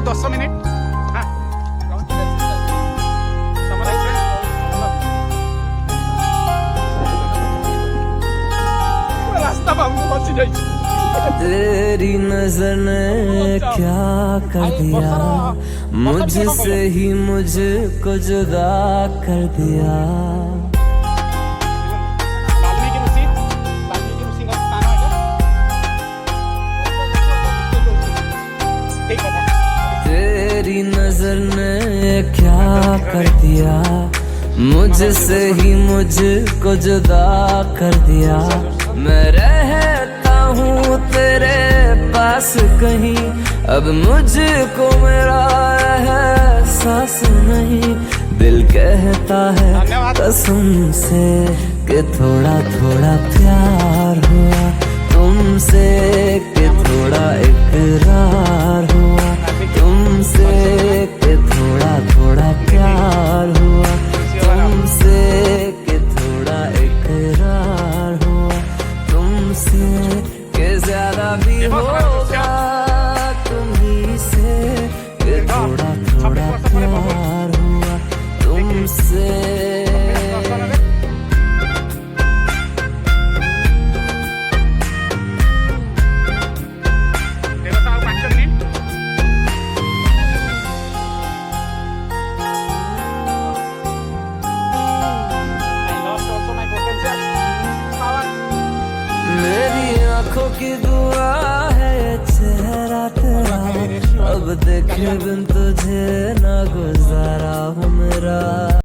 10 minute रास्ता पहुंच जाए। तेरी नजर ने क्या कर दिया, मुझसे ही मुझको जुदा कर दिया। तेरी नजर ने क्या कर दिया, मुझसे ही मुझको जुदा कर दिया। मैं रहता हूँ तेरे पास कहीं, अब मुझको मेरा एहसास नहीं। दिल कहता है कसम से कि थोड़ा थोड़ा प्यार हुआ तुमसे, कि थोड़ा इकरार हुआ तुमसे, कि थोड़ा थोड़ा प्यार हुआ तुमसे, कि थोड़ा इकरार हुआ तुमसे, कि ज्यादा भी होगा तुम्ही से, कि थोड़ा थोड़ा प्यार हुआ तुमसे। मेरी आंखों की दुआ है चेहरा तेरा, अब देखे बिन तुझे ना गुजारा हो मेरा।